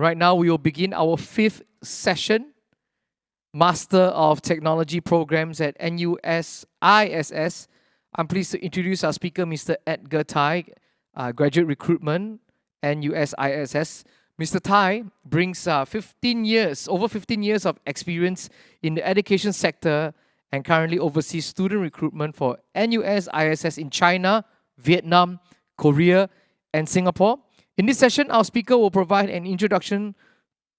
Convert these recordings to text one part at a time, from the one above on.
Right now, we will begin our 5th session, Master of Technology Programs at NUS-ISS. I'm pleased to introduce our speaker, Mr. Edgar Tai, Graduate Recruitment, NUS-ISS. Mr. Tai brings over 15 years of experience in the education sector and currently oversees student recruitment for NUS-ISS in China, Vietnam, Korea, and Singapore. In this session, our speaker will provide an introduction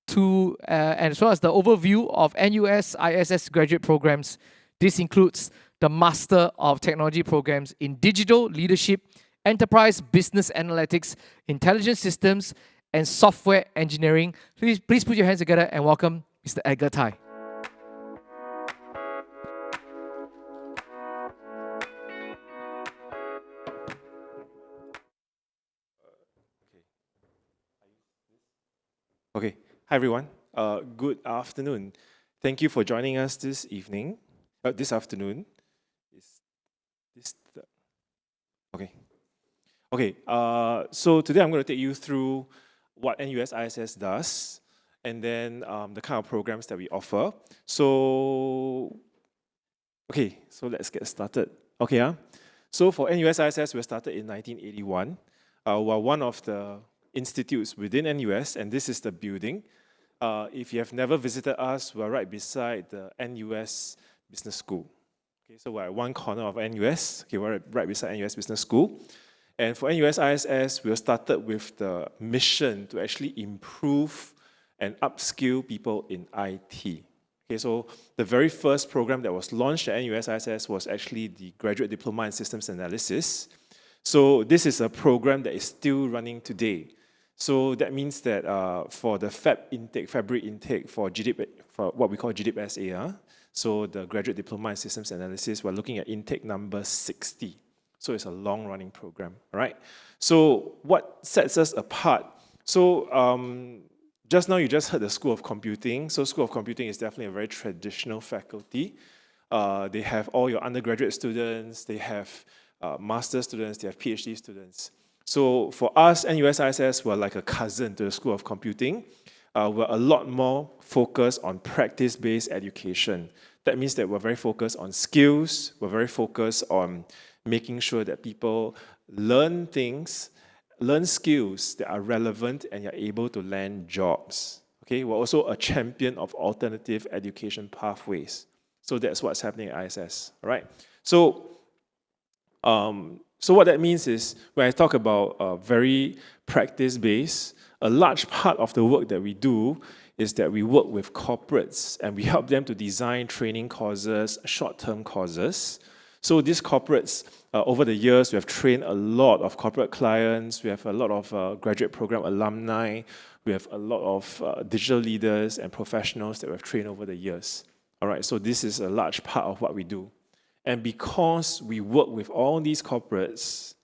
to as well as the overview of NUS-ISS Graduate Programs. This includes the Master of Technology Programs in Digital Leadership, Enterprise Business Analytics, Intelligent Systems, and Software Engineering. Please put your hands together and welcome Mr. Edgar Tai. Okay, hi everyone. Good afternoon. Thank you for joining us this evening. This afternoon. So today I'm going to take you through what NUS-ISS does, and then the kind of programs that we offer. So let's get started. So for NUS-ISS, we started in 1981. We're one of the institutes within NUS, and this is the building. If you have never visited us, we're right beside the NUS Business School. Okay, so we're at one corner of NUS. Okay, we're right beside NUS Business School. And for NUS-ISS, we started with the mission to actually improve and upskill people in IT. Okay, so the very first program that was launched at NUS-ISS was actually the Graduate Diploma in Systems Analysis. So this is a program that is still running today. So that means that for the February intake for GDIP, for what we call GDIP-SA, so the Graduate Diploma in Systems Analysis, we're looking at intake number 60. So it's a long-running program, right? So what sets us apart? So just now you just heard the School of Computing. So School of Computing is definitely a very traditional faculty. They have all your undergraduate students, they have master's students, they have PhD students. So for us, NUS-ISS, we're like a cousin to the School of Computing. We're a lot more focused on practice-based education. That means that we're very focused on skills, we're very focused on making sure that people learn skills that are relevant and you're able to land jobs. Okay, we're also a champion of alternative education pathways. So that's what's happening at ISS, all right? So what that means is, when I talk about very practice-based, a large part of the work that we do is that we work with corporates and we help them to design training courses, short-term courses. So these corporates, over the years, we have trained a lot of corporate clients, we have a lot of graduate program alumni, we have a lot of digital leaders and professionals that we have trained over the years. All right, so this is a large part of what we do. And because we work with all these corporates,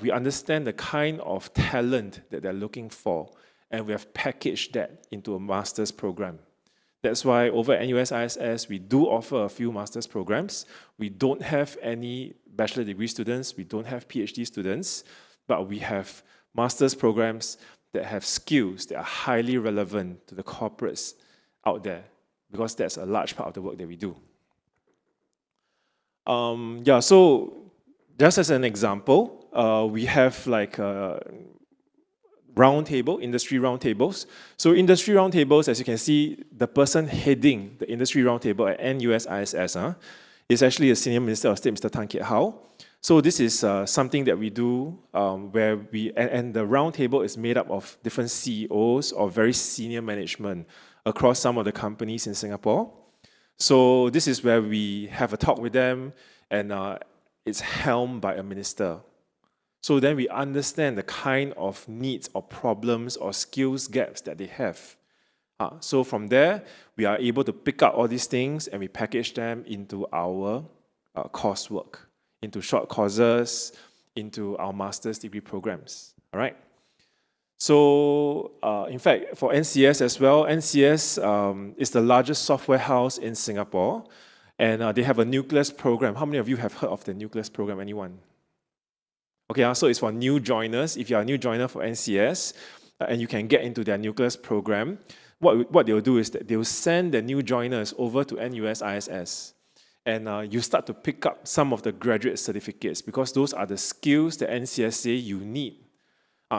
we understand the kind of talent that they're looking for, and we have packaged that into a master's program. That's why over at NUS-ISS, we do offer a few master's programs. We don't have any bachelor degree students, we don't have PhD students, but we have master's programs that have skills that are highly relevant to the corporates out there, because that's a large part of the work that we do. So just as an example, we have like industry roundtables. So industry roundtables, as you can see, the person heading the industry roundtable at NUS-ISS is actually a Senior Minister of State, Mr. Tan Kiat Hao. So this is something that we do where and the roundtable is made up of different CEOs or very senior management across some of the companies in Singapore. So this is where we have a talk with them, and it's helmed by a minister. So then we understand the kind of needs or problems or skills gaps that they have. So from there, we are able to pick up all these things and we package them into our coursework, into short courses, into our master's degree programs. All right. So in fact, for NCS as well, NCS is the largest software house in Singapore, and they have a nucleus program. How many of you have heard of the nucleus program? Anyone? Okay, so it's for new joiners. If you are a new joiner for NCS, and you can get into their nucleus program, what they'll do is that they'll send the new joiners over to NUS-ISS. And you start to pick up some of the graduate certificates because those are the skills that NCS say you need.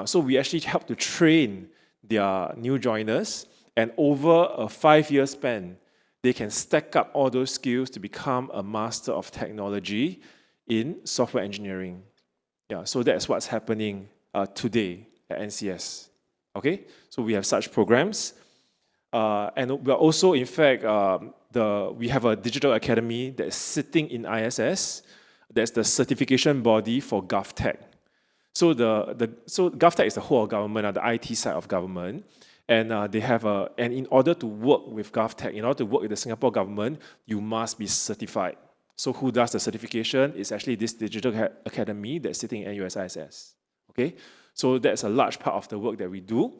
So we actually help to train their new joiners, and over a 5-year span, they can stack up all those skills to become a Master of Technology in software engineering. Yeah, so that's what's happening today at NCS. Okay, so we have such programs. And we are also, in fact, we have a digital academy that's sitting in ISS. That's the certification body for GovTech. So so GovTech is the whole of government, the IT side of government. And they have and in order to work with GovTech, in order to work with the Singapore government, you must be certified. So who does the certification? It's actually this digital academy that's sitting in NUS-ISS. Okay, so that's a large part of the work that we do.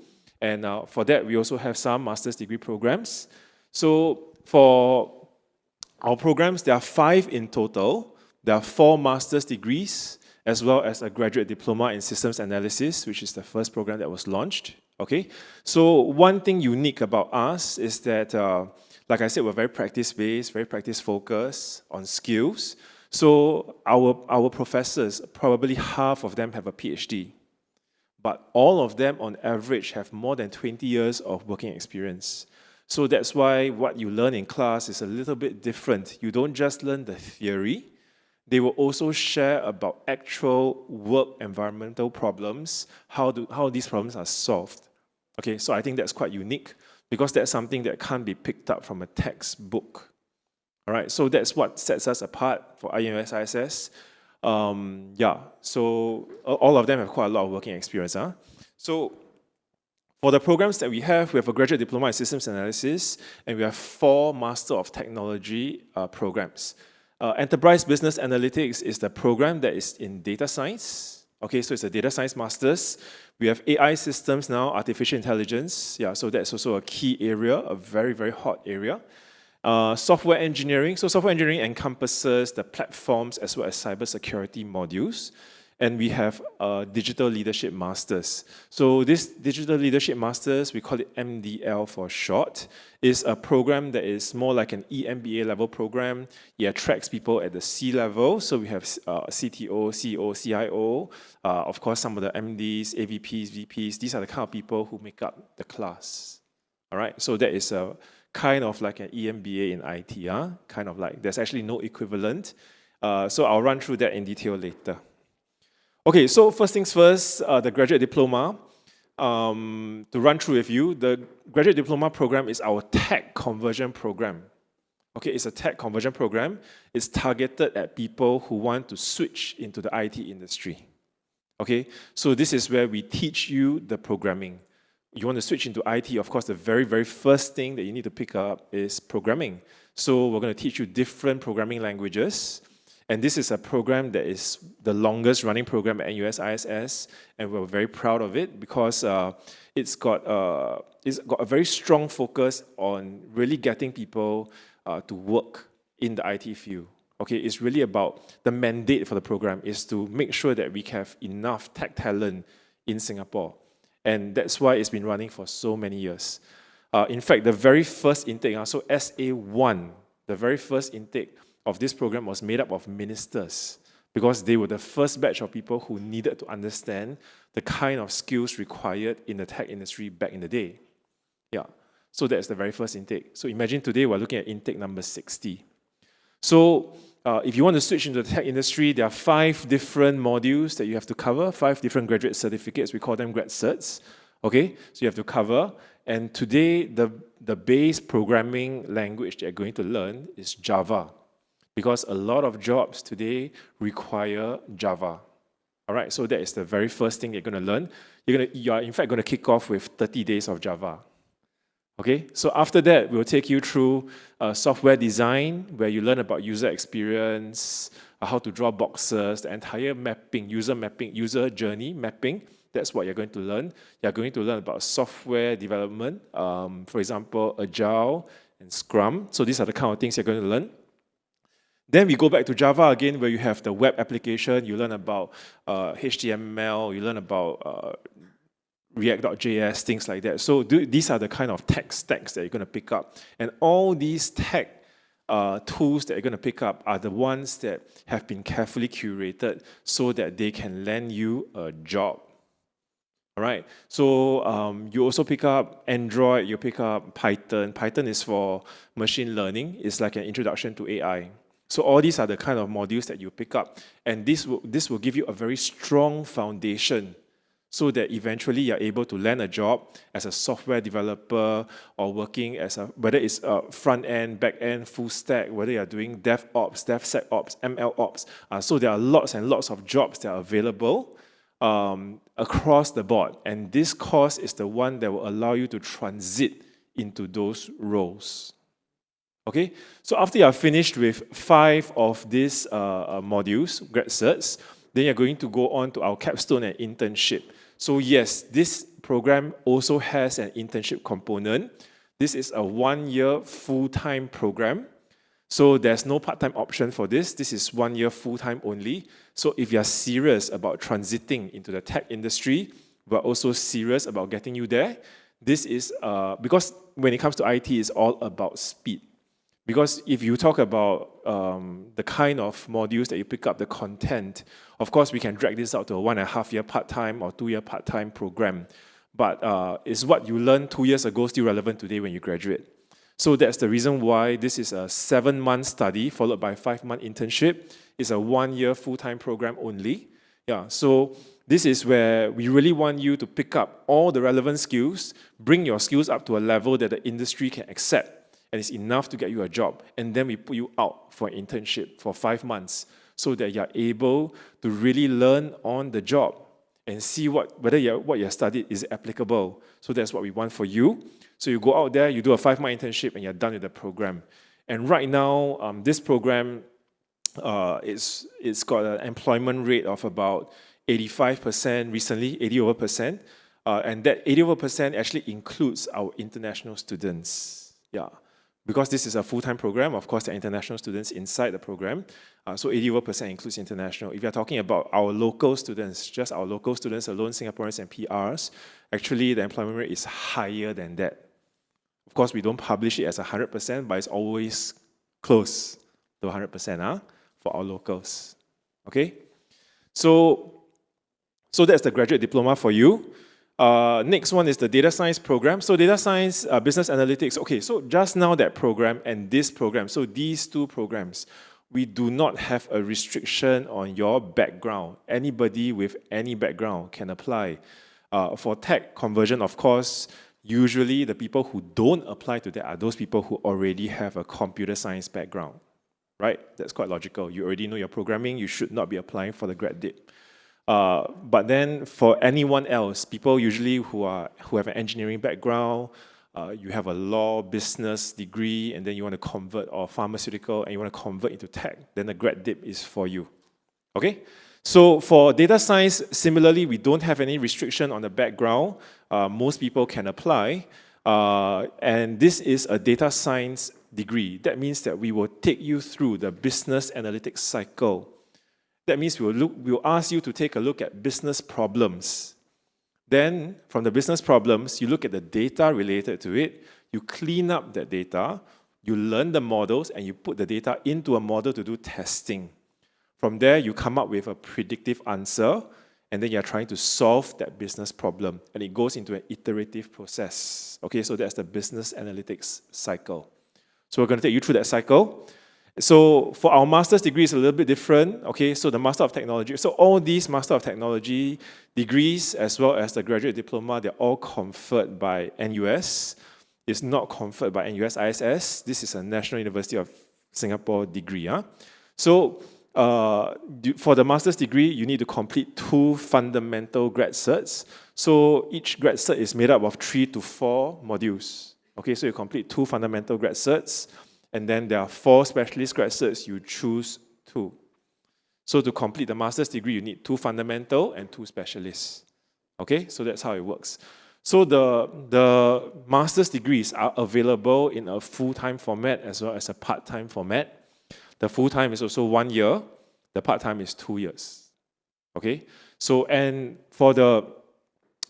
And for that, we also have some master's degree programs. So for our programs, there are 5 in total. There are 4 master's degrees, as well as a graduate diploma in systems analysis, which is the first program that was launched. Okay, so one thing unique about us is that, like I said, we're very practice-based, very practice-focused on skills. So our professors, probably half of them have a PhD. But all of them, on average, have more than 20 years of working experience. So that's why what you learn in class is a little bit different. You don't just learn the theory. They will also share about actual work environmental problems, how these problems are solved. Okay, so I think that's quite unique because that's something that can't be picked up from a textbook. All right, so that's what sets us apart for NUS-ISS. Yeah, so all of them have quite a lot of working experience. So for the programs that we have a graduate diploma in systems analysis, and we have 4 Master of Technology programs. Enterprise Business Analytics is the program that is in data science. Okay, so it's a data science master's. We have AI systems now, artificial intelligence. Yeah, so that's also a key area, a very, very hot area. Software engineering. So software engineering encompasses the platforms as well as cybersecurity modules. And we have digital leadership masters. So this digital leadership masters, we call it MDL for short, is a program that is more like an EMBA level program. It attracts people at the C level. So we have CTO, CEO, CIO, of course, some of the MDs, AVPs, VPs. These are the kind of people who make up the class. All right, so that is a kind of like an EMBA in IT, kind of like, there's actually no equivalent. So I'll run through that in detail later. Okay, so first things first, the graduate diploma. To run through with you, the graduate diploma program is our tech conversion program. Okay, it's a tech conversion program. It's targeted at people who want to switch into the IT industry. Okay, so this is where we teach you the programming. You want to switch into IT, of course, the very, very first thing that you need to pick up is programming. So we're going to teach you different programming languages. And this is a program that is the longest running program at NUS-ISS, and we're very proud of it because it's got a very strong focus on really getting people to work in the IT field. Okay, it's really about the mandate for the program is to make sure that we have enough tech talent in Singapore. And that's why it's been running for so many years. In fact, the very first intake, so SA1, the very first intake of this program was made up of ministers because they were the first batch of people who needed to understand the kind of skills required in the tech industry back in the day. Yeah, so that's the very first intake. So imagine today we're looking at intake number 60. So if you want to switch into the tech industry, there are 5 different modules that you have to cover, 5 different graduate certificates. We call them grad certs. Okay, so you have to cover. And today, the base programming language that you're going to learn is Java, because a lot of jobs today require Java. All right, so that is the very first thing you're going to learn. You are in fact going to kick off with 30 days of Java. Okay, so after that, we'll take you through software design, where you learn about user experience, how to draw boxes, the entire mapping, user journey mapping. That's what you're going to learn. You're going to learn about software development, for example, Agile and Scrum. So these are the kind of things you're going to learn. Then we go back to Java again, where you have the web application. You learn about HTML. You learn about React.js, things like that. So these are the kind of tech stacks that you're going to pick up. And all these tech tools that you're going to pick up are the ones that have been carefully curated so that they can land you a job. All right, so you also pick up Android, you pick up Python. Python is for machine learning. It's like an introduction to AI. So all these are the kind of modules that you pick up. And this will give you a very strong foundation so that eventually you're able to land a job as a software developer or working as whether it's front end, back end, full stack, whether you're doing DevOps, DevSecOps, MLOps. So there are lots and lots of jobs that are available across the board. And this course is the one that will allow you to transit into those roles. Okay, so after you are finished with 5 of these modules, grad certs, then you're going to go on to our capstone and internship. So yes, this program also has an internship component. This is a 1-year full-time program. So there's no part-time option for this. This is 1 year full-time only. So if you're serious about transiting into the tech industry, but also serious about getting you there, this is, because when it comes to IT, it's all about speed. Because if you talk about the kind of modules that you pick up, the content, of course, we can drag this out to a 1.5-year part-time or 2-year part-time program. But is what you learned 2 years ago still relevant today when you graduate? So that's the reason why this is a 7-month study followed by a 5-month internship. It's a 1-year full-time program only. Yeah, so this is where we really want you to pick up all the relevant skills, bring your skills up to a level that the industry can accept, and it's enough to get you a job. And then we put you out for an internship for 5 months so that you're able to really learn on the job and see whether what you studied is applicable. So that's what we want for you. So you go out there, you do a 5-month internship, and you're done with the program. And right now, this program, it's got an employment rate of about 85% recently, 80%. And that 80% actually includes our international students. Yeah. Because this is a full-time program, of course, there are international students inside the program. So 80% includes international. If you're talking about our local students, just our local students alone, Singaporeans and PRs, actually the employment rate is higher than that. Of course, we don't publish it as 100%, but it's always close to 100% for our locals. Okay? So that's the graduate diploma for you. Next one is the data science program. So data science, business analytics. Okay, so just now that program and this program, so these 2 programs, we do not have a restriction on your background. Anybody with any background can apply. For tech conversion, of course, usually the people who don't apply to that are those people who already have a computer science background, right? That's quite logical. You already know your programming, you should not be applying for the grad dip. But then for anyone else, people usually who have an engineering background, you have a law, business degree, and then you want to convert, or pharmaceutical, and you want to convert into tech, then the grad dip is for you. Okay? So for data science, similarly, we don't have any restriction on the background. Most people can apply. And this is a data science degree. That means that we will take you through the business analytics cycle. That means we'll ask you to take a look at business problems. Then, from the business problems, you look at the data related to it, you clean up that data, you learn the models, and you put the data into a model to do testing. From there, you come up with a predictive answer, and then you're trying to solve that business problem. And it goes into an iterative process. Okay, so that's the business analytics cycle. So we're going to take you through that cycle. So for our master's degree, it's a little bit different. Okay, so the Master of Technology. So all these Master of Technology degrees, as well as the graduate diploma, they're all conferred by NUS. It's not conferred by NUS-ISS. This is a National University of Singapore degree. So for the master's degree, you need to complete 2 fundamental grad certs. So each grad cert is made up of 3 to 4 modules. Okay, so you complete 2 fundamental grad certs, and then there are 4 specialist grad certs, you choose 2. So to complete the master's degree, you need 2 fundamental and 2 specialists. Okay, so that's how it works. So the master's degrees are available in a full-time format as well as a part-time format. The full-time is also 1 year, the part-time is 2 years. Okay, so and for the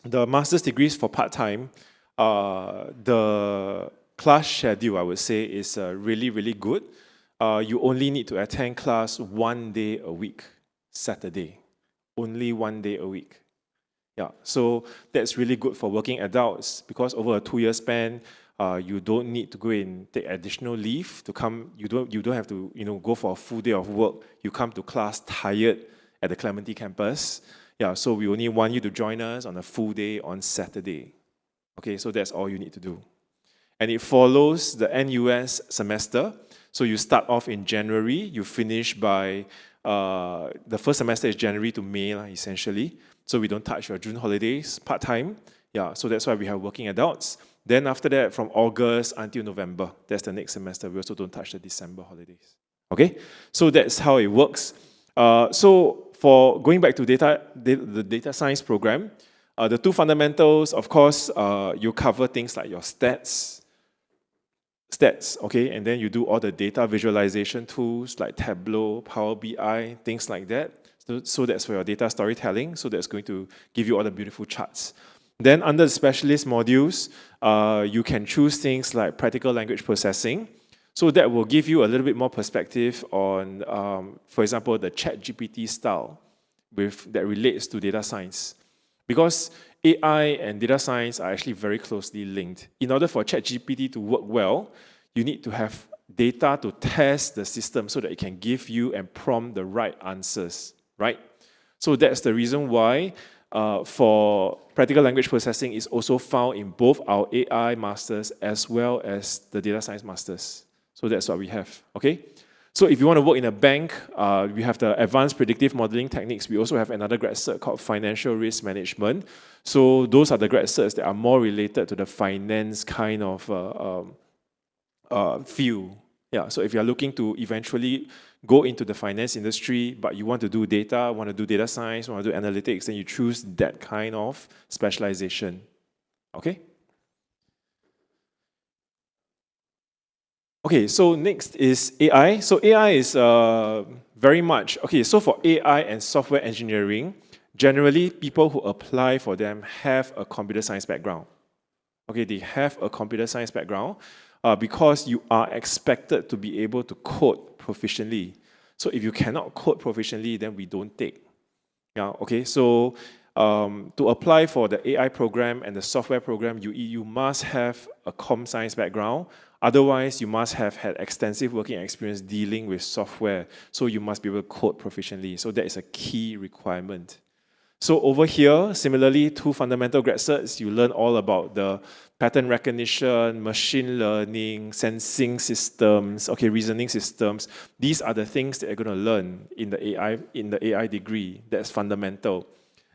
the master's degrees for part-time, the class schedule, I would say, is really, really good. You only need to attend class 1 day a week, Saturday. Only 1 day a week. Yeah, so that's really good for working adults because over a 2-year span, you don't need to go and take additional leave to come. You don't have to go for a full day of work. You come to class tired at the Clementi campus. Yeah, so we only want you to join us on a full day on Saturday. Okay, so that's all you need to do. And it follows the NUS semester. So you start off in January, you finish by, the first semester is January to May, essentially. So we don't touch your June holidays, part-time. Yeah, so that's why we have working adults. Then after that, from August until November, that's the next semester. We also don't touch the December holidays. Okay, so that's how it works. So for going back to the data science program, the 2 fundamentals, of course, you cover things like your stats, okay, and then you do all the data visualization tools like Tableau, Power BI, things like that. So that's for your data storytelling. So that's going to give you all the beautiful charts. Then under the specialist modules, you can choose things like practical language processing. So that will give you a little bit more perspective on, for example, the ChatGPT style that relates to data science. Because AI and data science are actually very closely linked. In order for ChatGPT to work well, you need to have data to test the system so that it can give you and prompt the right answers, right? So that's the reason why for practical language processing is also found in both our AI masters as well as the data science masters. So that's what we have, okay? So if you want to work in a bank, we have the advanced predictive modeling techniques. We also have another grad cert called financial risk management. So those are the grad certs that are more related to the finance kind of field. Yeah, so if you're looking to eventually go into the finance industry, but you want to do data, want to do data science, want to do analytics, then you choose that kind of specialization, okay? Okay, so next is AI. So AI is very much, okay, so for AI and software engineering, generally people who apply for them have a computer science background. Okay, they have a computer science background because you are expected to be able to code proficiently. So if you cannot code proficiently, then we don't take. Yeah, okay, so to apply for the AI program and the software program, you must have a com science background. Otherwise, you must have had extensive working experience dealing with software. So you must be able to code proficiently. So that is a key requirement. So over here, similarly, 2 fundamental grad certs, you learn all about the pattern recognition, machine learning, sensing systems, okay, reasoning systems. These are the things that you're going to learn in the AI degree. That's fundamental.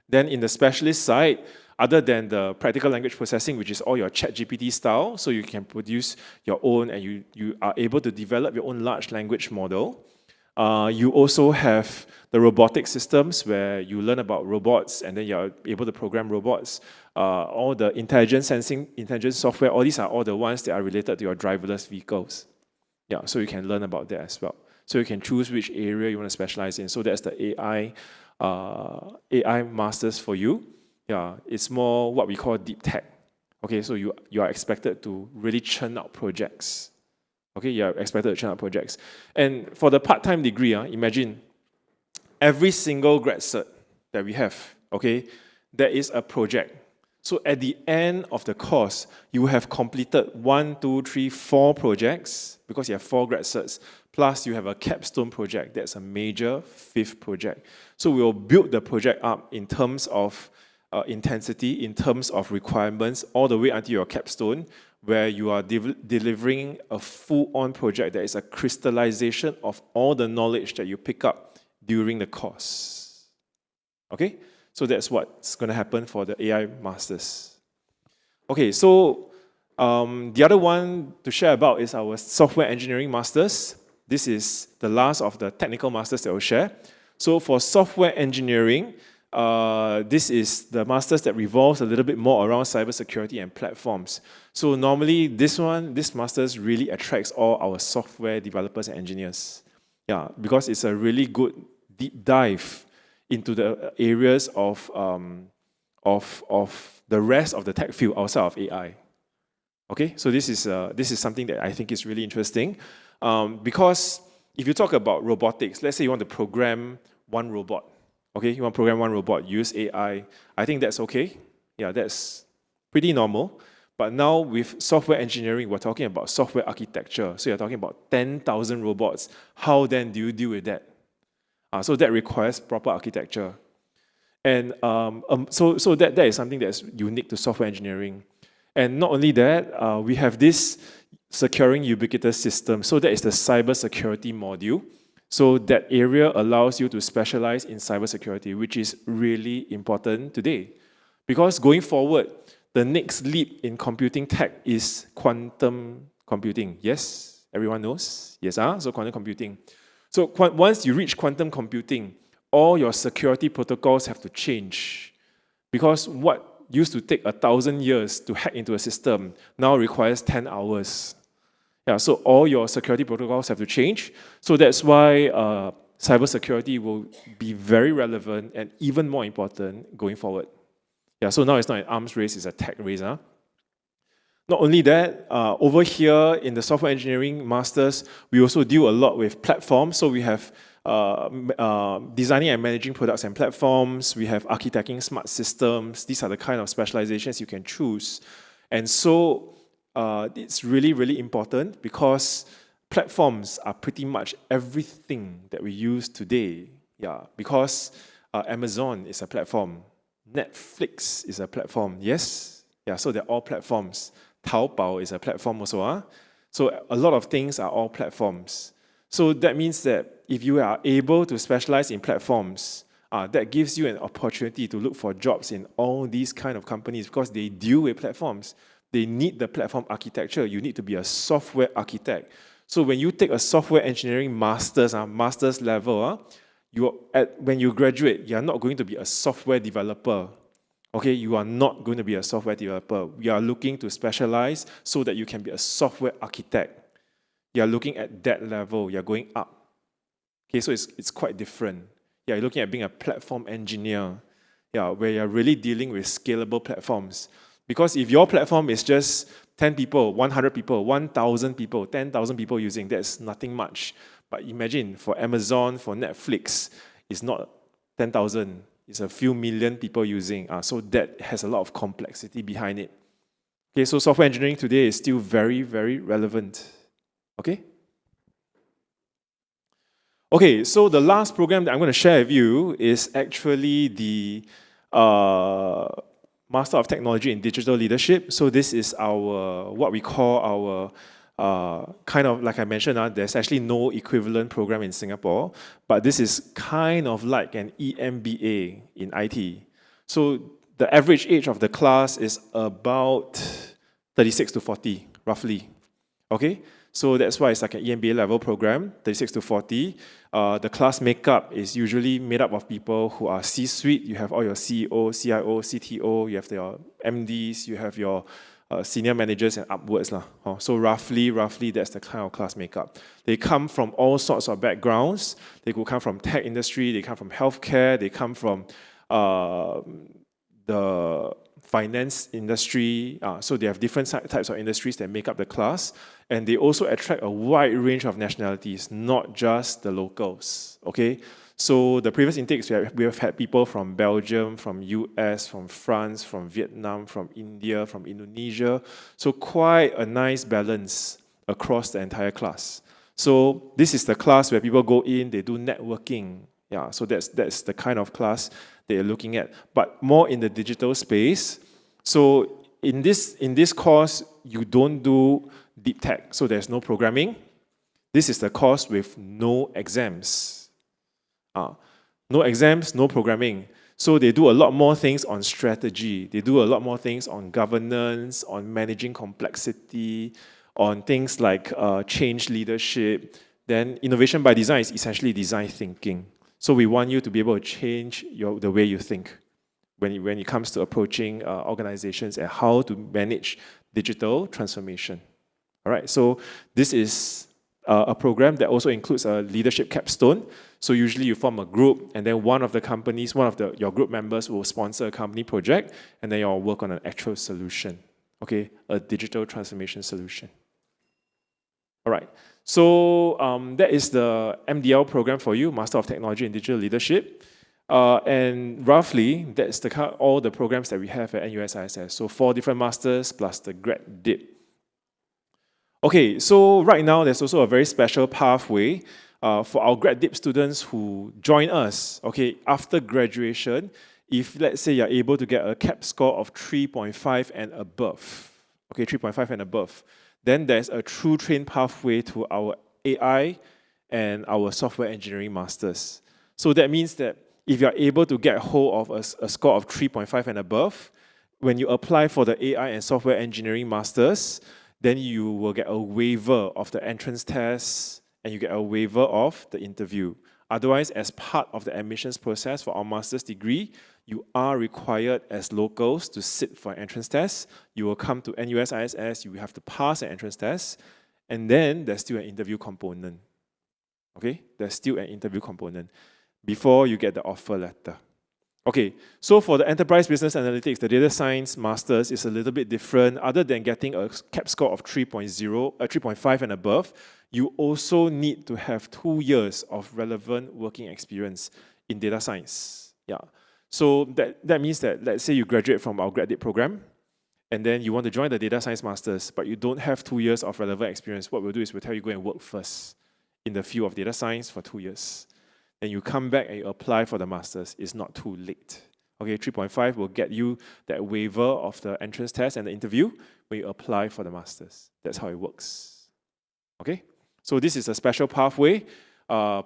Then in the specialist side, other than the practical language processing, which is all your ChatGPT style, so you can produce your own and you are able to develop your own large language model. You also have the robotic systems where you learn about robots and then you're able to program robots. All the intelligence sensing, intelligence software, all these are all the ones that are related to your driverless vehicles. Yeah, so you can learn about that as well. So you can choose which area you want to specialize in. So that's the AI masters for you. Yeah, it's more what we call deep tech. Okay, so you are expected to really churn out projects. Okay, you are expected to churn out projects. And for the part-time degree, imagine every single grad cert that we have, okay, there is a project. So at the end of the course, you have completed 1, 2, 3, 4 projects because you have 4 grad certs, plus you have a capstone project. That's a major 5th project. So we will build the project up in terms of intensity, in terms of requirements, all the way until your capstone, where you are delivering a full-on project that is a crystallization of all the knowledge that you pick up during the course. Okay? So that's what's going to happen for the AI masters. Okay, so the other one to share about is our software engineering masters. This is the last of the technical masters that we'll share. So for software engineering, this is the masters that revolves a little bit more around cybersecurity and platforms. So normally this masters really attracts all our software developers and engineers. Yeah, because it's a really good deep dive into the areas of of the rest of the tech field outside of AI. Okay, so this is something that I think is really interesting, because if you talk about robotics, let's say you want to program one robot. Okay, you want to program one robot, use AI. I think that's okay. Yeah, that's pretty normal. But now with software engineering, we're talking about software architecture. So you're talking about 10,000 robots. How then do you deal with that? So that requires proper architecture. And so that is something that's unique to software engineering. And not only that, we have this securing ubiquitous system. So that is the cybersecurity module. So that area allows you to specialize in cybersecurity, which is really important today. Because going forward, the next leap in computing tech is quantum computing. Yes, everyone knows? Yes, so quantum computing. So once you reach quantum computing, all your security protocols have to change. Because what used to take 1,000 years to hack into a system now requires 10 hours. Yeah, so all your security protocols have to change. So that's why cybersecurity will be very relevant and even more important going forward. Yeah, so now it's not an arms race, it's a tech race. Not only that, over here in the software engineering masters, we also deal a lot with platforms. So we have designing and managing products and platforms. We have architecting smart systems. These are the kind of specializations you can choose. And so it's really, really important because platforms are pretty much everything that we use today. Yeah, because Amazon is a platform. Netflix is a platform, yes? Yeah, so they're all platforms. Taobao is a platform also. So a lot of things are all platforms. So that means that if you are able to specialize in platforms, that gives you an opportunity to look for jobs in all these kind of companies because they deal with platforms. They need the platform architecture. You need to be a software architect. So when you take a software engineering master's level, when you graduate, you're not going to be a software developer. Okay, you are not going to be a software developer. We are looking to specialize so that you can be a software architect. You're looking at that level, you're going up. Okay, so it's quite different. Yeah, you're looking at being a platform engineer. Yeah, where you're really dealing with scalable platforms. Because if your platform is just 10 people, 100 people, 1,000 people, 10,000 people using, that's nothing much. But imagine for Amazon, for Netflix, it's not 10,000, it's a few million people using. So that has a lot of complexity behind it. Okay, so software engineering today is still very, very relevant. Okay? Okay, so the last program that I'm going to share with you is actually the Master of Technology in Digital Leadership. So this is our, what we call our, kind of, like I mentioned, there's actually no equivalent program in Singapore, but this is kind of like an EMBA in IT. So the average age of the class is about 36 to 40, roughly. Okay? So that's why it's like an EMBA level program, 36 to 40. The class makeup is usually made up of people who are C-suite. You have all your CEO, CIO, CTO, you have your MDs, you have your senior managers and upwards. So roughly, that's the kind of class makeup. They come from all sorts of backgrounds. They could come from tech industry, they come from healthcare, they come from the finance industry. So they have different types of industries that make up the class. And they also attract a wide range of nationalities, not just the locals. Okay? So the previous intakes, we have had people from Belgium, from US, from France, from Vietnam, from India, from Indonesia. So quite a nice balance across the entire class. So this is the class where people go in, they do networking. Yeah, so that's the kind of class they're looking at, but more in the digital space. So in this course, you don't do deep tech, so there's no programming. This is the course with no exams. No exams, no programming. So they do a lot more things on strategy. They do a lot more things on governance, on managing complexity, on things like change leadership. Then innovation by design is essentially design thinking. So we want you to be able to change the way you think when it comes to approaching organizations and how to manage digital transformation. All right, so this is a program that also includes a leadership capstone. So usually you form a group, and then one of your group members will sponsor a company project, and then you all work on an actual solution, okay, a digital transformation solution. All right, so that is the MDL program for you, Master of Technology in Digital Leadership. And roughly, that's all the programs that we have at NUS-ISS. So 4 different masters plus the grad dip. Okay, so right now there's also a very special pathway for our grad dip students who join us. Okay, after graduation, if let's say you're able to get a CAP score of 3.5 and above, okay, 3.5 and above, then there's a true train pathway to our AI and our software engineering masters. So that means that if you're able to get hold of a score of 3.5 and above, when you apply for the AI and software engineering masters, then you will get a waiver of the entrance test and you get a waiver of the interview. Otherwise, as part of the admissions process for our master's degree, you are required as locals to sit for an entrance test. You will come to NUS-ISS, you have to pass an entrance test, and then there's still an interview component. Okay, there's still an interview component before you get the offer letter. Okay, so for the Enterprise Business Analytics, the Data Science Masters is a little bit different. Other than getting a CAP score of 3.5 and above, you also need to have 2 years of relevant working experience in data science. Yeah, so that means that, let's say you graduate from our graduate program, and then you want to join the Data Science Masters, but you don't have 2 years of relevant experience. What we'll do is we'll tell you go and work first in the field of data science for 2 years. Then you come back and you apply for the masters. It's not too late. Okay, 3.5 will get you that waiver of the entrance test and the interview when you apply for the masters. That's how it works. Okay, so this is a special pathway.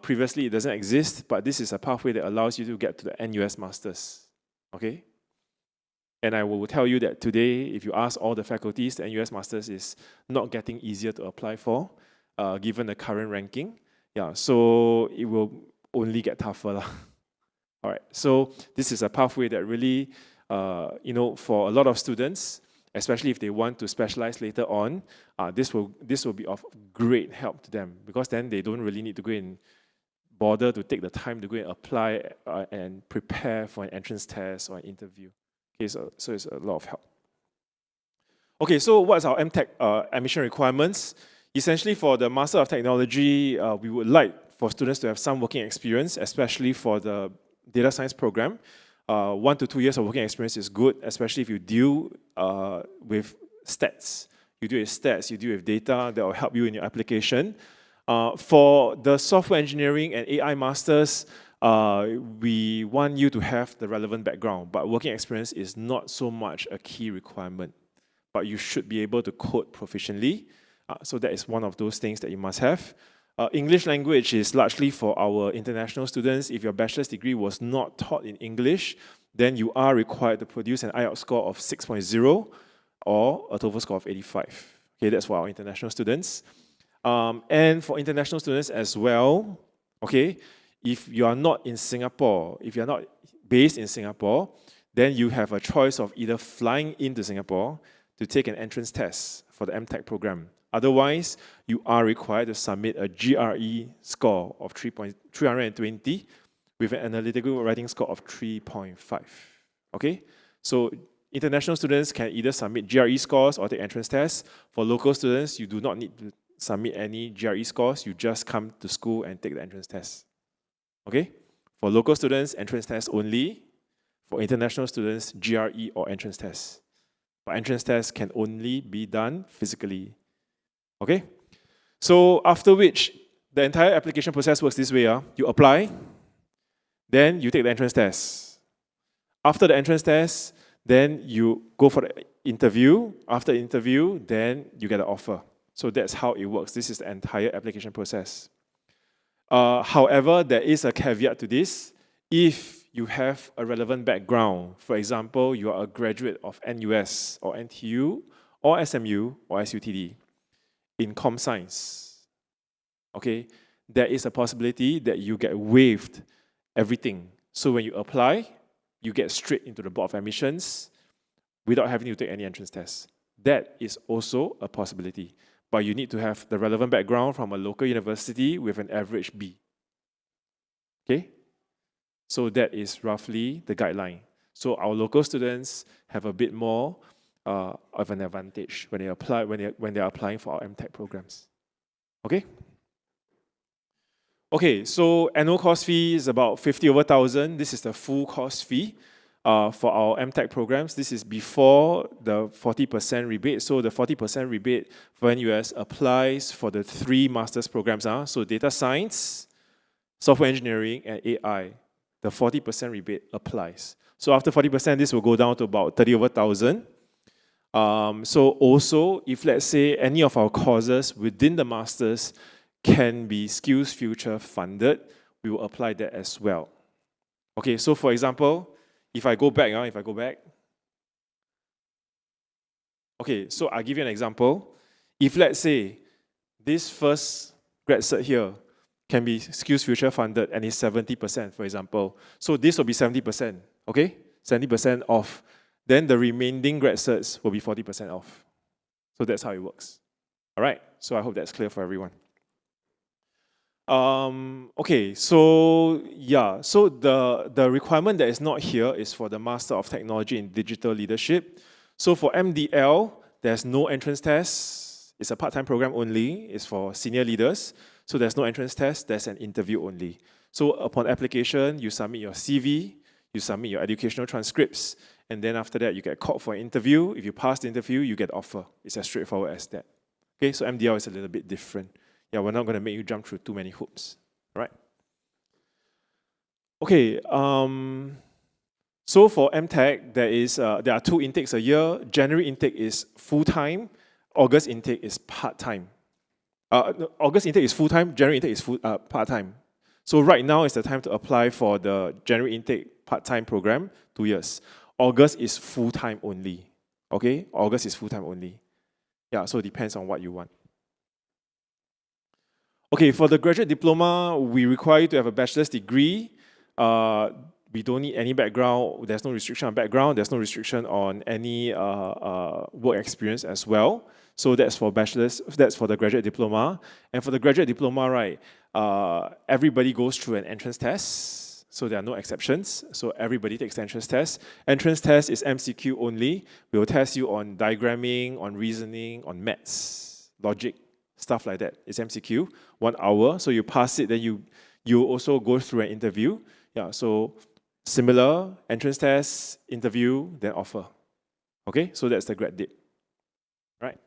Previously, it doesn't exist, but this is a pathway that allows you to get to the NUS masters. Okay, and I will tell you that today, if you ask all the faculties, the NUS masters is not getting easier to apply for, given the current ranking. Yeah, so it will only get tougher. All right, so this is a pathway that really, for a lot of students, especially if they want to specialize later on, this will be of great help to them, because then they don't really need to go and bother to take the time to go and apply and prepare for an entrance test or an interview. Okay, so it's a lot of help. Okay, so what's our MTech admission requirements? Essentially, for the Master of Technology, we would like for students to have some working experience, especially for the data science program. 1 to 2 years of working experience is good, especially if you deal with stats. You deal with stats, you deal with data that will help you in your application. For the software engineering and AI masters, we want you to have the relevant background, but working experience is not so much a key requirement. But you should be able to code proficiently. So that is one of those things that you must have. English language is largely for our international students. If your bachelor's degree was not taught in English, then you are required to produce an IELTS score of 6.0 or a TOEFL score of 85. Okay, that's for our international students. And for international students as well, okay, if you are not in Singapore, if you're not based in Singapore, then you have a choice of either flying into Singapore to take an entrance test for the MTech program. Otherwise, you are required to submit a GRE score of 320 with an analytical writing score of 3.5. Okay? So international students can either submit GRE scores or take entrance tests. For local students, you do not need to submit any GRE scores. You just come to school and take the entrance test. Okay? For local students, entrance test only. For international students, GRE or entrance test. But entrance tests can only be done physically. Okay? So after which, the entire application process works this way. You apply, then you take the entrance test. After the entrance test, then you go for the interview. After the interview, then you get an offer. So that's how it works. This is the entire application process. However, there is a caveat to this. If you have a relevant background, for example, you are a graduate of NUS or NTU or SMU or SUTD in com science, okay, there is a possibility that you get waived everything. So when you apply, you get straight into the Board of Admissions without having to take any entrance tests. That is also a possibility. but you need to have the relevant background from a local university with an average B. Okay? So that is roughly the guideline. So our local students have a bit more of an advantage when they are applying for our MTech programs. Okay? Okay, so annual course fee is about 50 over 1,000. This is the full course fee for our MTech programs. This is before the 40% rebate. So the 40% rebate for NUS applies for the 3 master's programs. So data science, software engineering, and AI. The 40% rebate applies. So after 40%, this will go down to about 30 over 1,000. So also, if let's say any of our courses within the masters can be Skills Future funded, we will apply that as well. Okay, so for example, if I go back, okay, so I'll give you an example. If let's say this first grad cert here can be Skills Future funded and is 70%, for example, so this will be 70%, okay? 70% off. Then the remaining grad certs will be 40% off. So that's how it works. All right, so I hope that's clear for everyone. Okay, so yeah, so the requirement that is not here is for the Master of Technology in Digital Leadership. So for MDL, there's no entrance test. It's a part-time program only. It's for senior leaders. So there's no entrance test. There's an interview only. So upon application, you submit your CV, you submit your educational transcripts, and then after that, you get called for an interview. If you pass the interview, you get offer. It's as straightforward as that. Okay, so MDL is a little bit different. Yeah, we're not going to make you jump through too many hoops, right? Okay, so for MTech, there are 2 intakes a year. January intake is full-time. August intake is part-time. August intake is full-time. January intake is part-time. So right now is the time to apply for the January intake part-time program, 2 years. August is full-time only. Okay, August is full-time only. Yeah, so it depends on what you want. Okay, for the graduate diploma, we require you to have a bachelor's degree. We don't need any background. There's no restriction on background. There's no restriction on any work experience as well. So that's for bachelor's. That's for the graduate diploma. And for the graduate diploma, right, everybody goes through an entrance test. So there are no exceptions. So everybody takes the entrance test. Entrance test is MCQ only. We will test you on diagramming, on reasoning, on maths, logic, stuff like that. It's MCQ, 1 hour. So you pass it, then you also go through an interview. Yeah, so similar, entrance test, interview, then offer. Okay, so that's the grad dip. Right?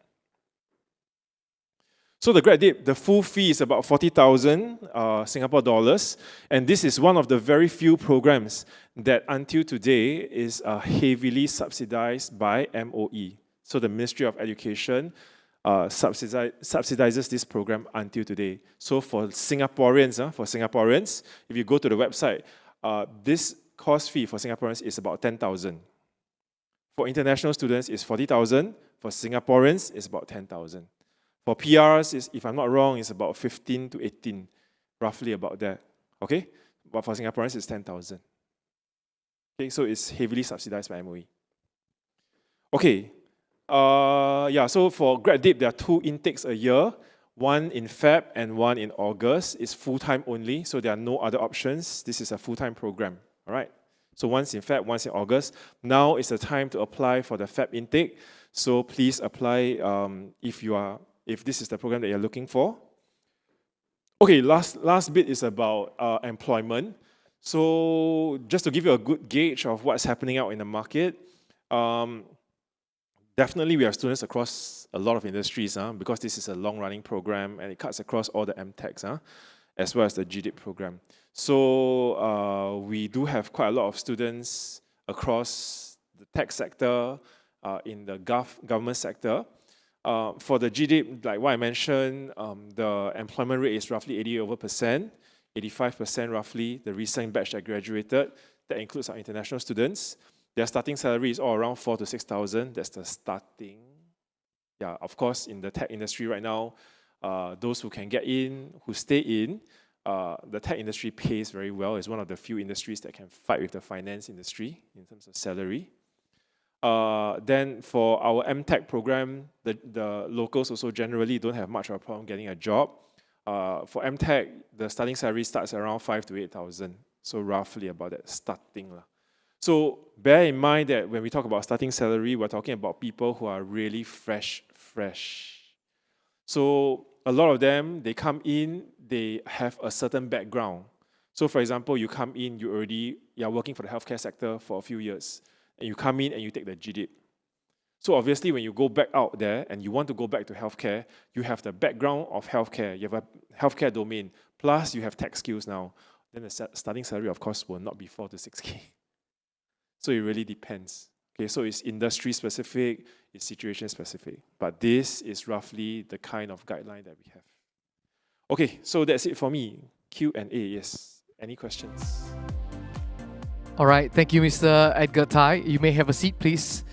So the grad dip, the full fee is about 40,000 Singapore dollars. And this is one of the very few programs that until today is heavily subsidized by MOE. So the Ministry of Education subsidizes this program until today. So for Singaporeans, if you go to the website, this course fee for Singaporeans is about 10,000. For international students, it's 40,000. For Singaporeans, it's about 10,000. For PRs, if I'm not wrong, it's about 15 to 18, roughly about that. Okay? But for Singaporeans, it's 10,000. Okay, so it's heavily subsidized by MOE. Okay. Yeah, so for grad dip, there are 2 intakes a year, one in Feb and one in August. It's full-time only, so there are no other options. This is a full-time program, all right? So once in Feb, once in August. Now is the time to apply for the Feb intake. So please apply if this is the program that you're looking for. Okay, last bit is about employment. So just to give you a good gauge of what's happening out in the market, definitely we have students across a lot of industries because this is a long-running program and it cuts across all the MTechs as well as the GDIP program. So we do have quite a lot of students across the tech sector, in the government sector. For the GDIP, like what I mentioned, the employment rate is roughly 85% roughly, the recent batch that graduated. That includes our international students. Their starting salary is all around 4,000 to 6,000. That's the starting. Yeah, of course, in the tech industry right now, those who can get in, who stay in, the tech industry pays very well. It's one of the few industries that can fight with the finance industry in terms of salary. Then for our MTech program, the locals also generally don't have much of a problem getting a job. For MTech, the starting salary starts around 5 to 8,000. So roughly about that starting. So bear in mind that when we talk about starting salary, we're talking about people who are really fresh. So a lot of them, they come in, they have a certain background. So for example, you come in, you're working for the healthcare sector for a few years, and you come in and you take the GDIP. So obviously, when you go back out there and you want to go back to healthcare, you have the background of healthcare, you have a healthcare domain, plus you have tech skills now. Then the starting salary, of course, will not be 4 to 6K. So it really depends. Okay, so it's industry specific, it's situation specific. But this is roughly the kind of guideline that we have. Okay, so that's it for me. Q&A, yes. Any questions? All right, thank you, Mr. Edgar Tai. You may have a seat, please.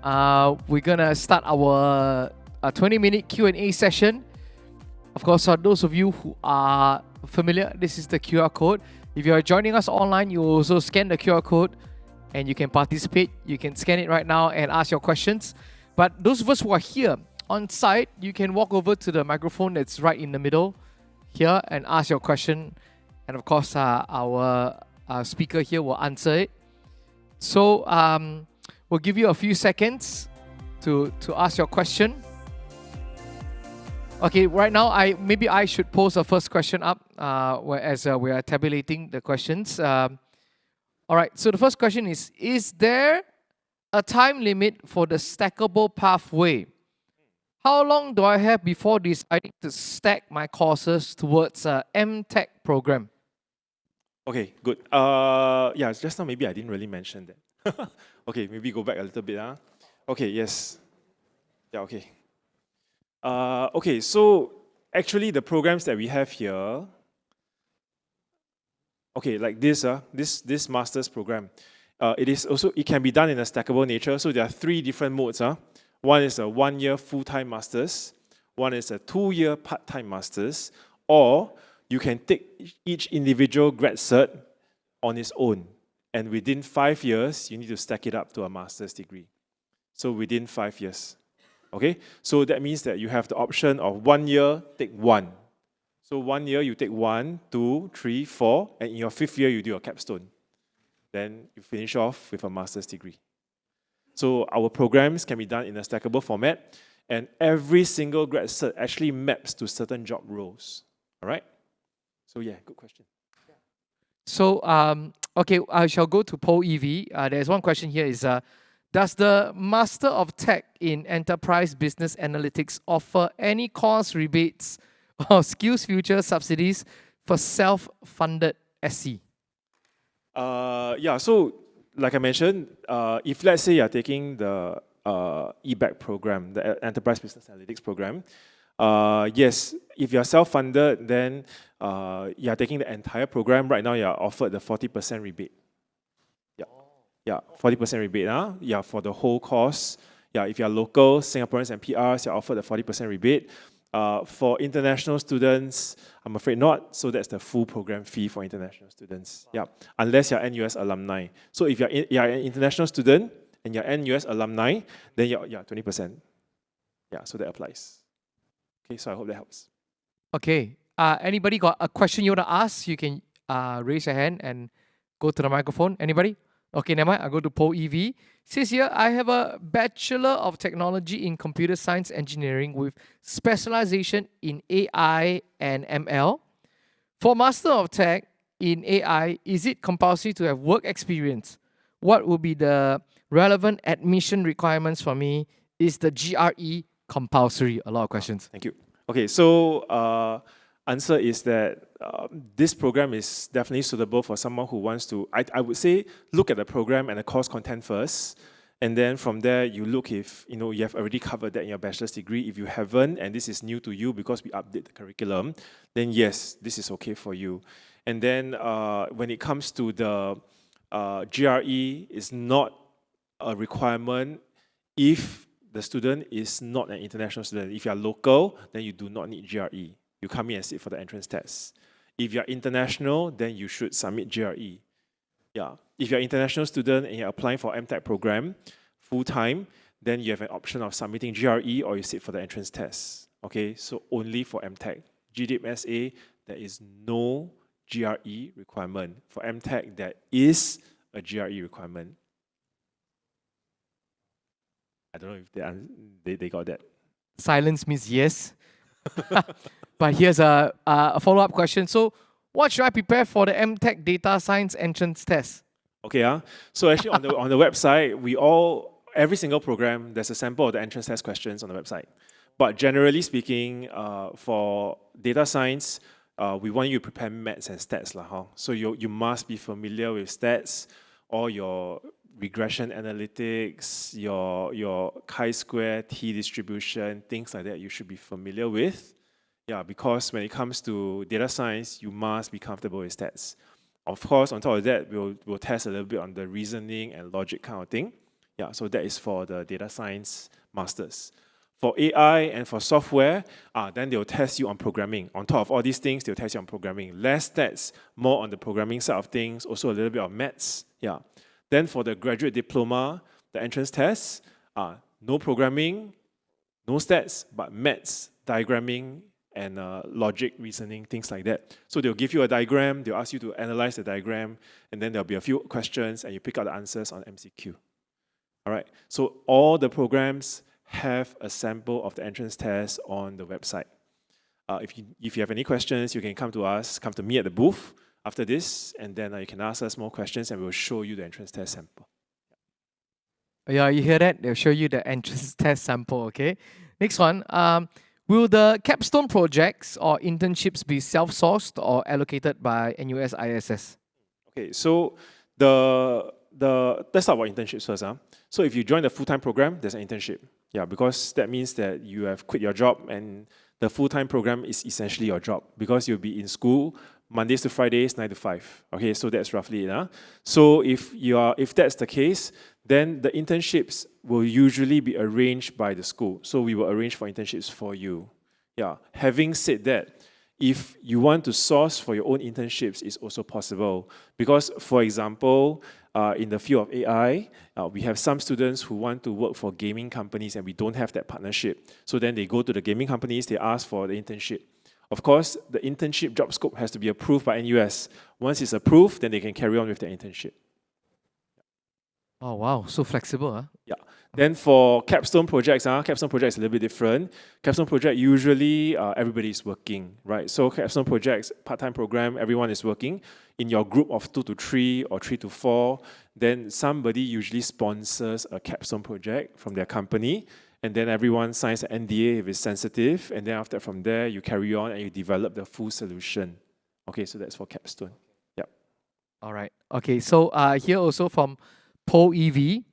We're gonna start our 20-minute Q&A session. Of course, those of you who are familiar, this is the QR code. If you are joining us online, you also scan the QR code and you can participate. You can scan it right now and ask your questions. But those of us who are here on site, you can walk over to the microphone that's right in the middle here and ask your question. And of course, our speaker here will answer it. So we'll give you a few seconds to ask your question. Okay, right now, maybe I should pose the first question up as we are tabulating the questions. All right, so the first question is there a time limit for the stackable pathway? How long do I have before deciding to stack my courses towards a MTech program? Okay, good. Yeah, just now maybe I didn't really mention that. Okay, maybe go back a little bit. Okay, yes. Yeah, okay. Okay, so actually the programs that we have here, okay, like this master's program, it can be done in a stackable nature. So there are 3 different modes. One is a 1-year full-time master's, one is a 2-year part-time master's, or you can take each individual grad cert on its own. And within 5 years, you need to stack it up to a master's degree. So within 5 years. Okay? So that means that you have the option of 1 year, take 1. So 1 year, you take 1, 2, 3, 4, and in your 5th year, you do your capstone. Then you finish off with a master's degree. So our programs can be done in a stackable format, and every single grad cert actually maps to certain job roles. All right? So yeah, good question. So, okay, I shall go to Poll EV. There's one question here is, does the Master of Tech in Enterprise Business Analytics offer any course rebates or skills future subsidies for self-funded SC? Yeah, so like I mentioned, if let's say you're taking the EBAC program, the Enterprise Business Analytics program, yes, if you're self-funded, then you're taking the entire program. Right now, you're offered the 40% rebate. Yeah, 40% rebate. Yeah, for the whole course. Yeah, if you're local, Singaporeans and PRs, you're offered the 40% rebate. For international students, I'm afraid not. So that's the full program fee for international students. Yeah, unless you're NUS alumni. So if you're an international student and you're NUS alumni, then you're 20%. Yeah, so that applies. Okay, so I hope that helps. Okay. Anybody got a question you want to ask? You can raise your hand and go to the microphone. Anybody? Okay, never mind. I'll go to Poll EV. Says here, I have a Bachelor of Technology in Computer Science Engineering with specialization in AI and ML. For Master of Tech in AI, is it compulsory to have work experience? What would be the relevant admission requirements for me? Is the GRE compulsory? A lot of questions. Thank you. Okay, so answer is that this program is definitely suitable for someone who wants to, I would say, look at the program and the course content first. And then from there, you look if you have already covered that in your bachelor's degree. If you haven't, and this is new to you because we update the curriculum, then yes, this is okay for you. And then when it comes to the GRE, is not a requirement if the student is not an international student. If you are local, then you do not need GRE. You come in and sit for the entrance test. If you're international, then you should submit GRE. Yeah. If you're an international student and you're applying for MTech program, full-time, then you have an option of submitting GRE or you sit for the entrance test. Okay, so only for MTech. GDIP-SA, there is no GRE requirement. For MTech, there is a GRE requirement. I don't know if they got that. Silence means yes. But here's a follow-up question. So what should I prepare for the MTech Data Science entrance test? Okay, so actually on the website, every single program, there's a sample of the entrance test questions on the website. But generally speaking, for data science, we want you to prepare maths and stats. So you must be familiar with stats, all your regression analytics, your chi-square, t distribution, things like that you should be familiar with. Yeah, because when it comes to data science, you must be comfortable with stats. Of course, on top of that, we'll test a little bit on the reasoning and logic kind of thing. Yeah, so that is for the data science masters. For AI and for software, then they'll test you on programming. On top of all these things, they'll test you on programming. Less stats, more on the programming side of things, also a little bit of maths. Yeah. Then for the graduate diploma, the entrance tests, no programming, no stats, but maths, diagramming, and logic, reasoning, things like that. So they'll give you a diagram, they'll ask you to analyze the diagram, and then there'll be a few questions, and you pick out the answers on MCQ. All right, so all the programs have a sample of the entrance test on the website. If you have any questions, you can come to me at the booth after this, and then you can ask us more questions, and we'll show you the entrance test sample. Yeah, you hear that? They'll show you the entrance test sample, okay? Next one. Will the capstone projects or internships be self-sourced or allocated by NUS-ISS? Okay, so let's talk about internships first. So if you join the full-time program, there's an internship. Yeah, because that means that you have quit your job and the full-time program is essentially your job because you'll be in school Mondays to Fridays, 9 to 5. Okay, so that's roughly it. So if that's the case, then the internships will usually be arranged by the school. So we will arrange for internships for you. Yeah. Having said that, if you want to source for your own internships, it's also possible. Because, for example, in the field of AI, we have some students who want to work for gaming companies and we don't have that partnership. So then they go to the gaming companies, they ask for the internship. Of course, the internship job scope has to be approved by NUS. Once it's approved, then they can carry on with the internship. Oh, wow, so flexible, huh? Yeah. Then for capstone projects, capstone projects is a little bit different. Capstone project, usually everybody is working, right? So capstone projects, part-time program, everyone is working. In your group of 2 to 3 or 3 to 4, then somebody usually sponsors a capstone project from their company, and then everyone signs an NDA if it's sensitive, and then after from there, you carry on and you develop the full solution. Okay, so that's for capstone. Yep. All right. Okay, so here also from POEV,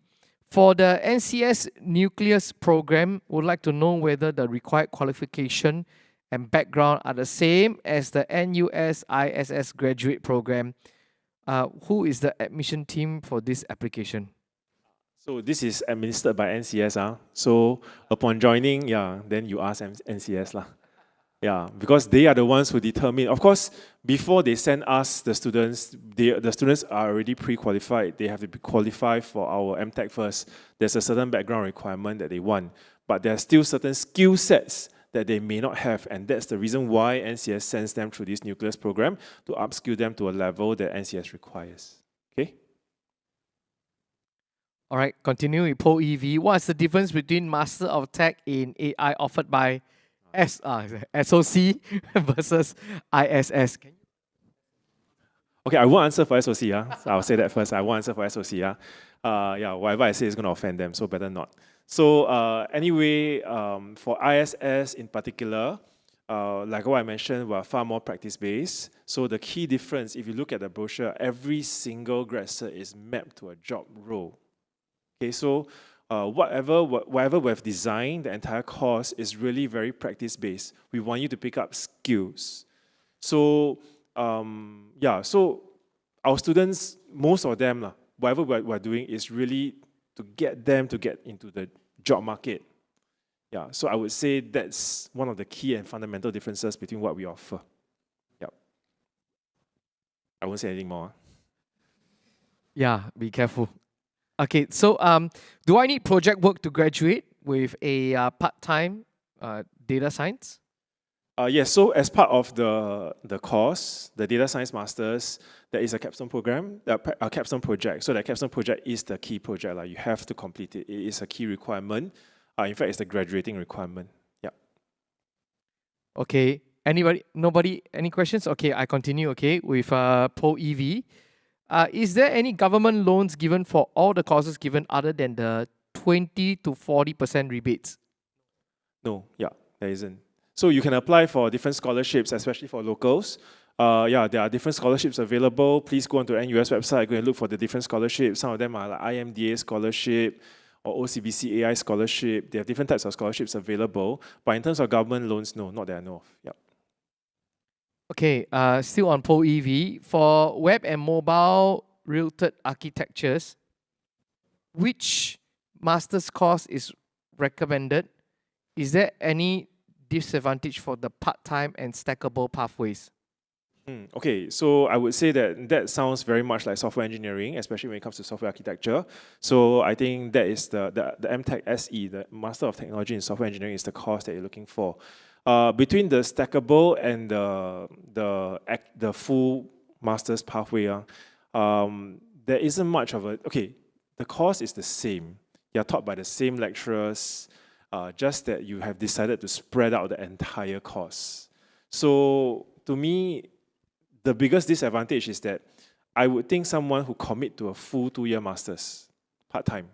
for the NCS Nucleus program, would like to know whether the required qualification and background are the same as the NUS-ISS Graduate Programme. Who is the admission team for this application? So this is administered by NCS. So upon joining, then you ask NCS. Yeah, because they are the ones who determine. Of course, before they send us the students, the students are already pre-qualified. They have to be qualified for our MTech first. There's a certain background requirement that they want. But there are still certain skill sets that they may not have. And that's the reason why NCS sends them through this Nucleus program to upskill them to a level that NCS requires. Okay? All right, continue with POEV. What's the difference between Master of Tech in AI offered by SOC versus ISS? Okay, I won't answer for SOC. I'll say that first. I won't answer for SOC. Yeah, whatever I say is going to offend them, so better not. So anyway, for ISS in particular, like what I mentioned, we're far more practice-based. So the key difference, if you look at the brochure, every single grad cert is mapped to a job role. Okay, so whatever we've designed, the entire course is really very practice-based. We want you to pick up skills. So so our students, most of them, whatever we're doing is really to get them to get into the job market. Yeah, so I would say that's one of the key and fundamental differences between what we offer. Yeah. I won't say anything more. Yeah, be careful. Okay, so do I need project work to graduate with a part-time data science? Yes, so as part of the course, the Data Science Masters, there is a capstone program, a capstone project. So that capstone project is the key project. You have to complete it. It is a key requirement. In fact, it's the graduating requirement. Yeah. Okay, anybody, nobody, any questions? Okay, I continue, okay, with Pro EV. Is there any government loans given for all the courses given other than the 20 to 40% rebates? No, yeah, there isn't. So you can apply for different scholarships, especially for locals. Yeah, there are different scholarships available. Please go onto the NUS website, go and look for the different scholarships. Some of them are like IMDA scholarship or OCBC AI scholarship. There are different types of scholarships available. But in terms of government loans, no, not that I know of. Yeah. Okay, still on Pro EV, for web and mobile related architectures, which master's course is recommended? Is there any disadvantage for the part-time and stackable pathways? Okay, so I would say that sounds very much like software engineering, especially when it comes to software architecture. So I think that is the MTech SE, the Master of Technology in Software Engineering, is the course that you're looking for. Between the stackable and the full master's pathway, there isn't much of a, okay, the course is the same. You're taught by the same lecturers, just that you have decided to spread out the entire course. So to me, the biggest disadvantage is that I would think someone who commit to a full 2-year master's part-time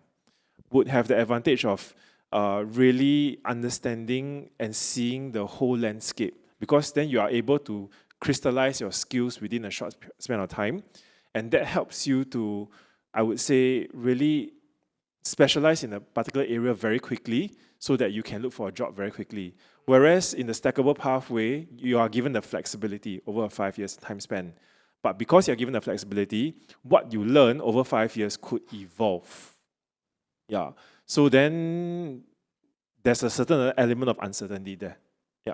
would have the advantage of really understanding and seeing the whole landscape, because then you are able to crystallize your skills within a short span of time, and that helps you to, I would say, really specialize in a particular area very quickly so that you can look for a job very quickly. Whereas in the stackable pathway, you are given the flexibility over a 5 years time span. But because you're given the flexibility, what you learn over 5 years could evolve. Yeah. So then there's a certain element of uncertainty there. Yeah.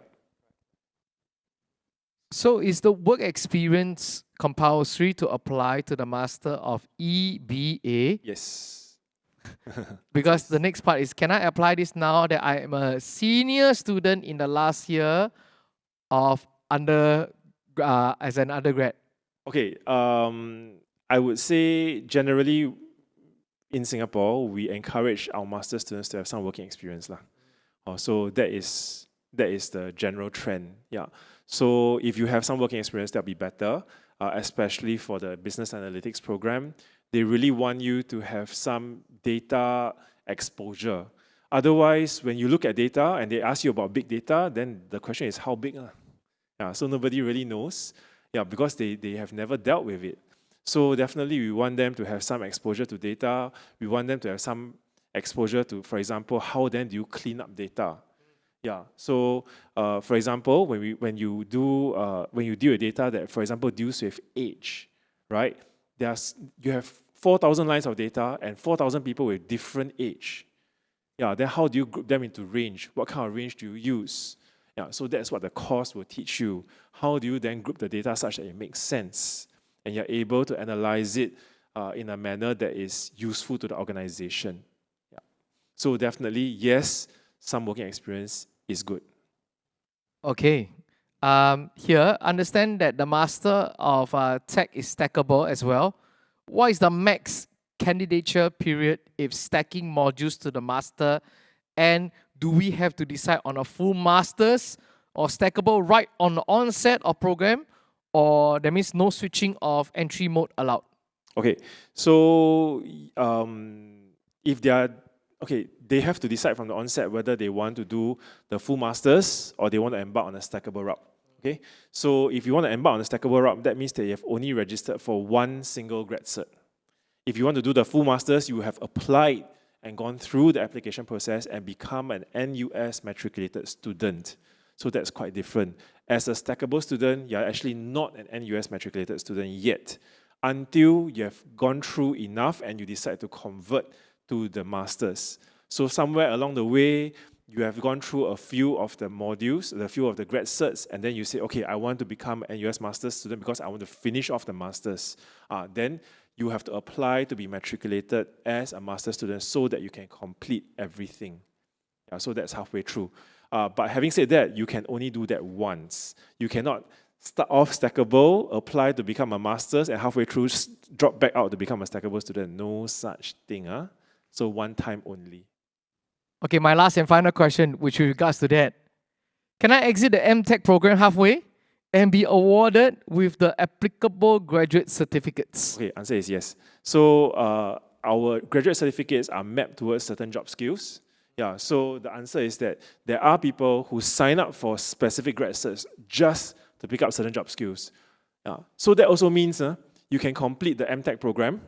So is the work experience compulsory to apply to the Master of EBA? Yes. Because the next part is, can I apply this now that I am a senior student in the last year of as an undergrad? Okay. I would say generally in Singapore, we encourage our master students to have some working experience. So that is the general trend. Yeah. So if you have some working experience, that'll be better, especially for the business analytics program. They really want you to have some data exposure. Otherwise, when you look at data and they ask you about big data, then the question is how big? Yeah, so nobody really knows. Yeah, because they have never dealt with it. So definitely we want them to have some exposure to data. We want them to have some exposure to, for example, how then do you clean up data? Yeah. So, for example, when you deal with data that, for example, deals with age, right? You have 4,000 lines of data and 4,000 people with different age. Yeah. Then how do you group them into range? What kind of range do you use? Yeah. So that's what the course will teach you. How do you then group the data such that it makes sense and you're able to analyze it in a manner that is useful to the organization? Yeah. So definitely, yes, some working experience is good. Okay. Here, understand that the Master of Tech is stackable as well. What is the max candidature period if stacking modules to the master? And do we have to decide on a full master's or stackable right on the onset of program? Or that means no switching of entry mode allowed? Okay, so if they are, okay, they have to decide from the onset whether they want to do the full masters or they want to embark on a stackable route. Okay, so if you want to embark on a stackable route, that means that you have only registered for one single grad cert. If you want to do the full masters, you have applied and gone through the application process and become an NUS matriculated student. So that's quite different. As a stackable student, you're actually not an NUS matriculated student yet, until you have gone through enough and you decide to convert to the masters. So somewhere along the way, you have gone through a few of the modules, a few of the grad certs, and then you say, okay, I want to become an NUS master's student because I want to finish off the masters. Then you have to apply to be matriculated as a master's student so that you can complete everything. Yeah, so that's halfway through. But having said that, you can only do that once. You cannot start off stackable, apply to become a master's, and halfway through drop back out to become a stackable student. No such thing. So one time only. Okay, my last and final question, which with regards to that. Can I exit the MTech program halfway and be awarded with the applicable graduate certificates? Okay, answer is yes. So our graduate certificates are mapped towards certain job skills. Yeah, so the answer is that there are people who sign up for specific grad certs just to pick up certain job skills. Yeah. So that also means you can complete the MTech program.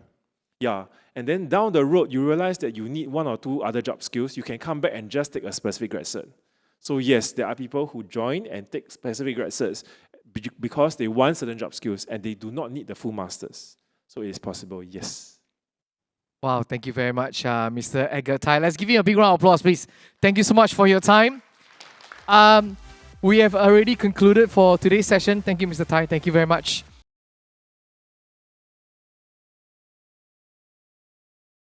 Yeah, and then down the road, you realize that you need 1 or 2 other job skills. You can come back and just take a specific grad cert. So yes, there are people who join and take specific grad certs because they want certain job skills and they do not need the full masters. So it is possible, yes. Wow, thank you very much, Mr. Edgar Tai. Let's give you a big round of applause, please. Thank you so much for your time. We have already concluded for today's session. Thank you, Mr. Tai. Thank you very much.